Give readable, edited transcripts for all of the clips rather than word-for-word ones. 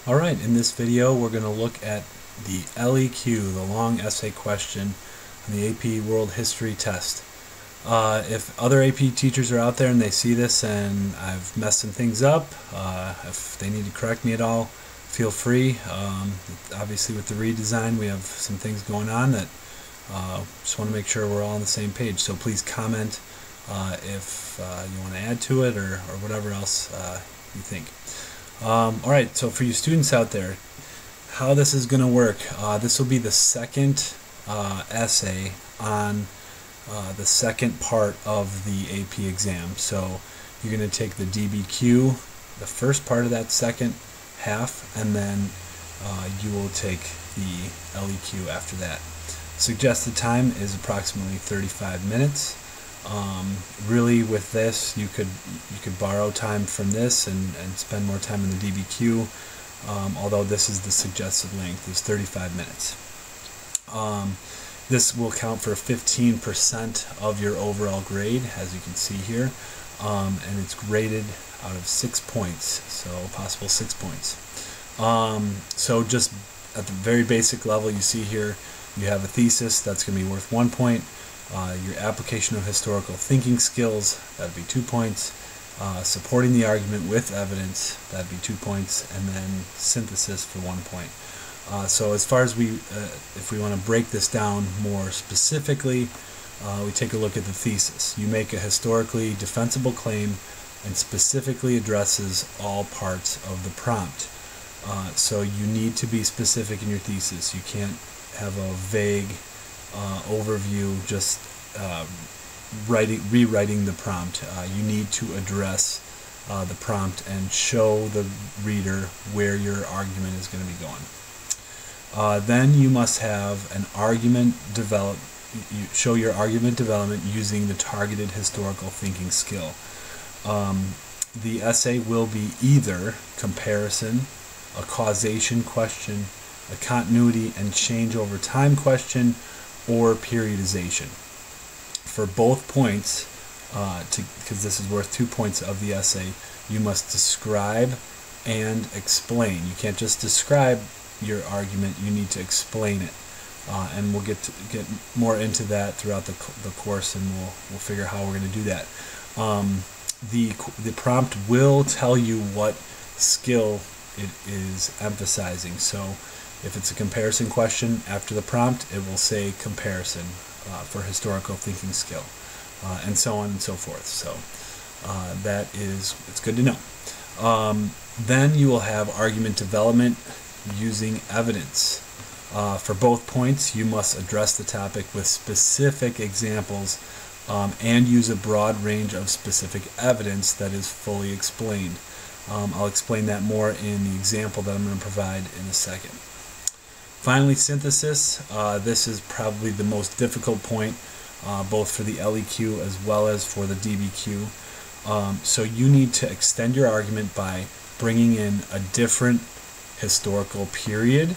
Alright, in this video we're going to look at the LEQ, the long essay question on the AP World History test. If other AP teachers are out there and they see this and I've messed some things up, if they need to correct me at all, feel free. Obviously with the redesign we have some things going on that just want to make sure we're all on the same page. So please comment if you want to add to it or whatever else you think. Alright, so for you students out there, how this is going to work, this will be the second essay on the second part of the AP exam. So you're going to take the DBQ, the first part of that second half, and then you will take the LEQ after that. Suggested time is approximately 35 minutes. Really with this you could borrow time from this and spend more time in the DBQ, although this is the suggested length is 35 minutes. This will count for 15% of your overall grade, as you can see here, and it's graded out of 6 points, so possible 6 points. So just at the very basic level, you see here you have a thesis that's going to be worth 1 point. Your application of historical thinking skills, that would be 2 points. Supporting the argument with evidence, that would be 2 points, and then synthesis for 1 point. So as far as if we want to break this down more specifically, we take a look at the thesis. You make a historically defensible claim and specifically addresses all parts of the prompt. So you need to be specific in your thesis. You can't have a vague overview, just rewriting the prompt. You need to address the prompt and show the reader where your argument is going to be going. Then you must have an argument develop. You show your argument development using the targeted historical thinking skill. The essay will be either comparison, a causation question, a continuity and change over time question, or periodization. For both points, because this is worth 2 points of the essay, you must describe and explain. You can't just describe your argument, you need to explain it. And we'll get more into that throughout the course, and we'll figure out how we're going to do that. The prompt will tell you what skill it is emphasizing. So if it's a comparison question, after the prompt it will say comparison for historical thinking skill, and so on and so forth. So it's good to know. Then you will have argument development using evidence. For both points you must address the topic with specific examples and use a broad range of specific evidence that is fully explained. I'll explain that more in the example that I'm going to provide in a second. Finally, synthesis. This is probably the most difficult point, both for the LEQ as well as for the DBQ. So you need to extend your argument by bringing in a different historical period,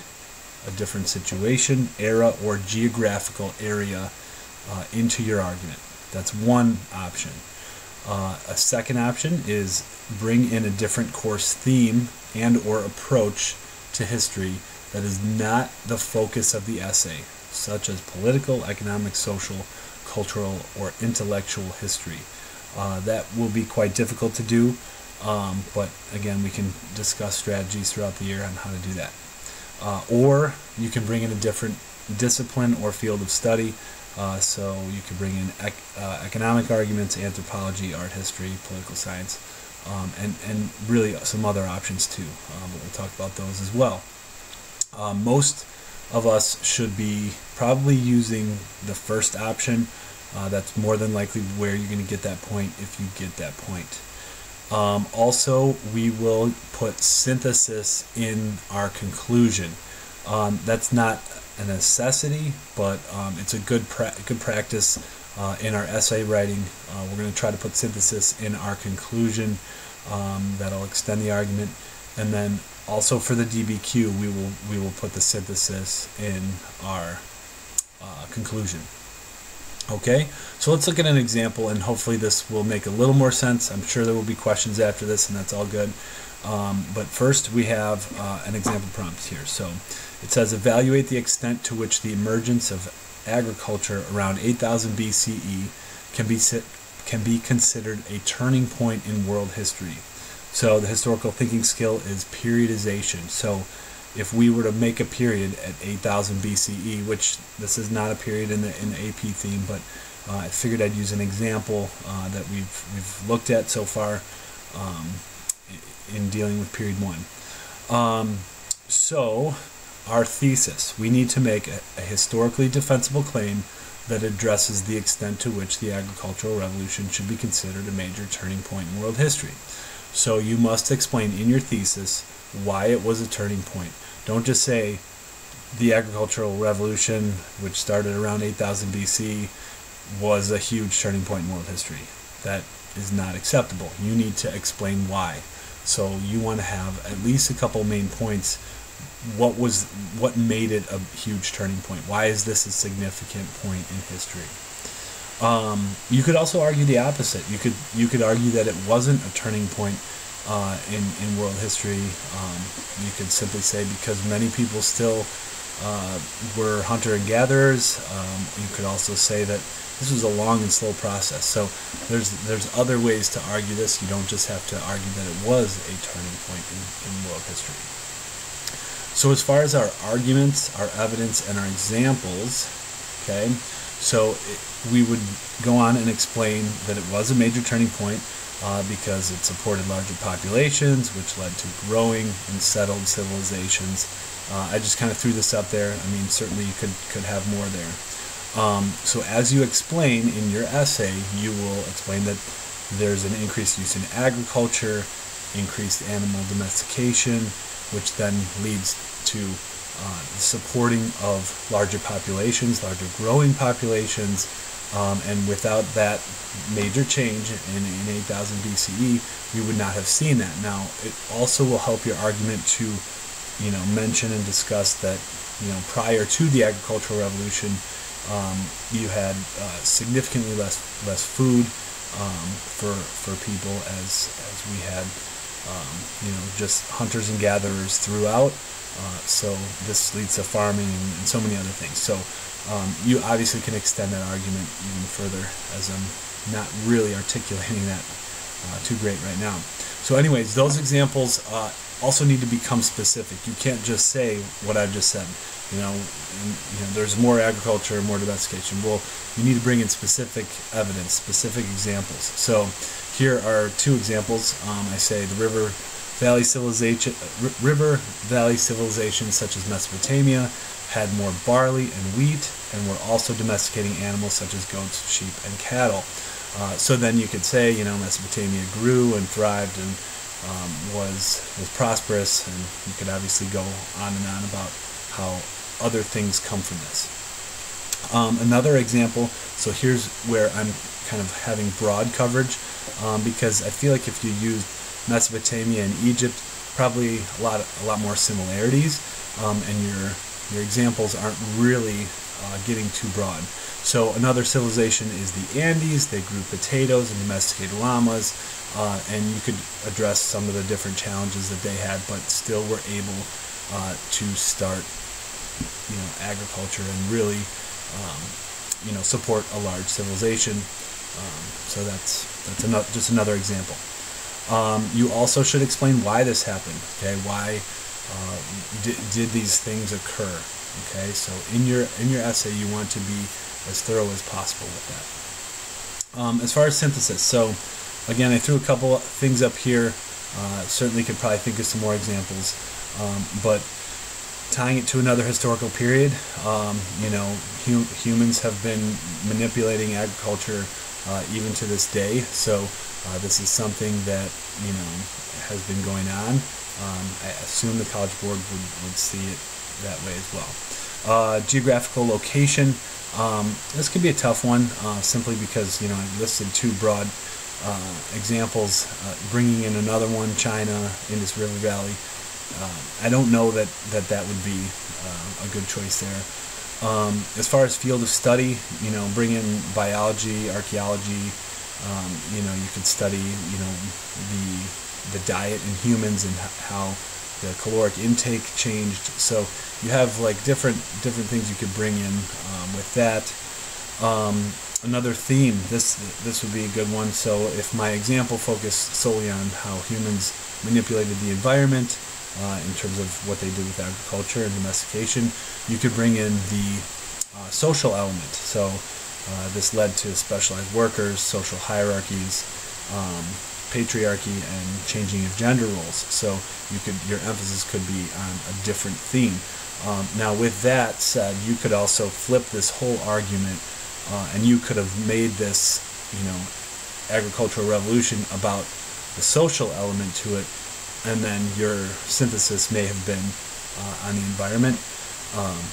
a different situation, era, or geographical area into your argument. That's one option. A second option is bring in a different course theme and or approach to history that is not the focus of the essay, such as political, economic, social, cultural, or intellectual history. That will be quite difficult to do, but again, we can discuss strategies throughout the year on how to do that. Or you can bring in a different discipline or field of study. So you could bring in economic arguments, anthropology, art history, political science, and really some other options too, but we'll talk about those as well. Most of us should be probably using the first option. That's more than likely where you're going to get that point if you get that point. Also, we will put synthesis in our conclusion. That's not a necessity, but it's a good practice in our essay writing. We're going to try to put synthesis in our conclusion. That'll extend the argument, and then also for the DBQ we will put the synthesis in our conclusion. Okay, so let's look at an example, and hopefully this will make a little more sense. I'm sure there will be questions after this, and that's all good. But first we have an example prompt here. So it says, evaluate the extent to which the emergence of agriculture around 8000 BCE can be considered a turning point in world history. So the historical thinking skill is periodization. So if we were to make a period at 8000 BCE, which this is not a period in the AP theme, but I figured I'd use an example that we've looked at so far in dealing with period 1. So our thesis, we need to make a historically defensible claim that addresses the extent to which the agricultural revolution should be considered a major turning point in world history. So you must explain in your thesis why it was a turning point. Don't just say the agricultural revolution, which started around 8000 BC, was a huge turning point in world history. That is not acceptable. You need to explain why. So you want to have at least a couple main points. What made it a huge turning point? Why is this a significant point in history? You could also argue the opposite. You could argue that it wasn't a turning point in world history. You could simply say because many people still were hunter and gatherers. You could also say that this was a long and slow process. So there's other ways to argue this. You don't just have to argue that it was a turning point in world history. So as far as our arguments, our evidence, and our examples, okay, so we would go on and explain that it was a major turning point because it supported larger populations, which led to growing and settled civilizations. I just kind of threw this up there. I mean, certainly you could have more there. So as you explain in your essay, you will explain that there's an increased use in agriculture, increased animal domestication, which then leads to the supporting of larger populations, larger growing populations, and without that major change in 8000 BCE, we would not have seen that. Now, it also will help your argument to, mention and discuss that, prior to the agricultural revolution, you had significantly less food for people as we had just hunters and gatherers throughout. So this leads to farming and so many other things. So you obviously can extend that argument even further, as I'm not really articulating that too great right now. So anyways, those examples also need to become specific. You can't just say what I've just said. There's more agriculture, more domestication. Well, you need to bring in specific evidence, specific examples. So here are two examples. I say the river valley civilizations such as Mesopotamia had more barley and wheat, and were also domesticating animals such as goats, sheep, and cattle. So then you could say, Mesopotamia grew and thrived and was prosperous, and you could obviously go on and on about how other things come from this. Another example, so here's where I'm kind of having broad coverage, because I feel like if you use Mesopotamia and Egypt, probably a lot more similarities, and your examples aren't really getting too broad. So another civilization is the Andes. They grew potatoes and domesticated llamas, and you could address some of the different challenges that they had, but still were able to start agriculture and really support a large civilization. So that's just another example. You also should explain why this happened. Okay, why did these things occur? Okay, so in your essay, you want to be as thorough as possible with that. As far as synthesis, so again, I threw a couple of things up here. Certainly could probably think of some more examples, but tying it to another historical period, humans have been manipulating agriculture even to this day. So this is something that has been going on. I assume the College Board would see it that way as well. Geographical location. This could be a tough one, simply because I listed two broad examples. Bringing in another one, China, Indus River Valley. I don't know that would be a good choice there. As far as field of study, bring in biology, archaeology. You could study, the the diet in humans and how the caloric intake changed. So you have like different things you could bring in with that. Another theme, this would be a good one. So if my example focused solely on how humans manipulated the environment in terms of what they did with agriculture and domestication, you could bring in the social element. So this led to specialized workers, social hierarchies, patriarchy, and changing of gender roles. So your emphasis could be on a different theme. Now with that said, you could also flip this whole argument and you could have made this, agricultural revolution about the social element to it, and then your synthesis may have been on the environment.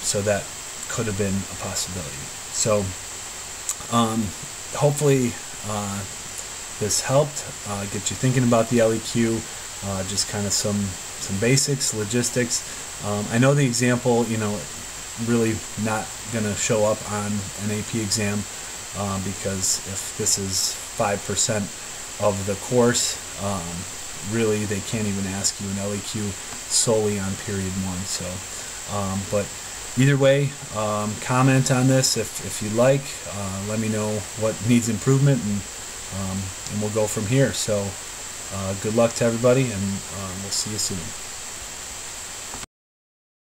So that could have been a possibility. So hopefully this helped get you thinking about the LEQ, just kind of some basics, logistics. I know the example, really not going to show up on an AP exam because if this is 5% of the course, really they can't even ask you an LEQ solely on period 1. So, but either way, comment on this if you'd like. Let me know what needs improvement, and we'll go from here. So good luck to everybody, and we'll see you soon.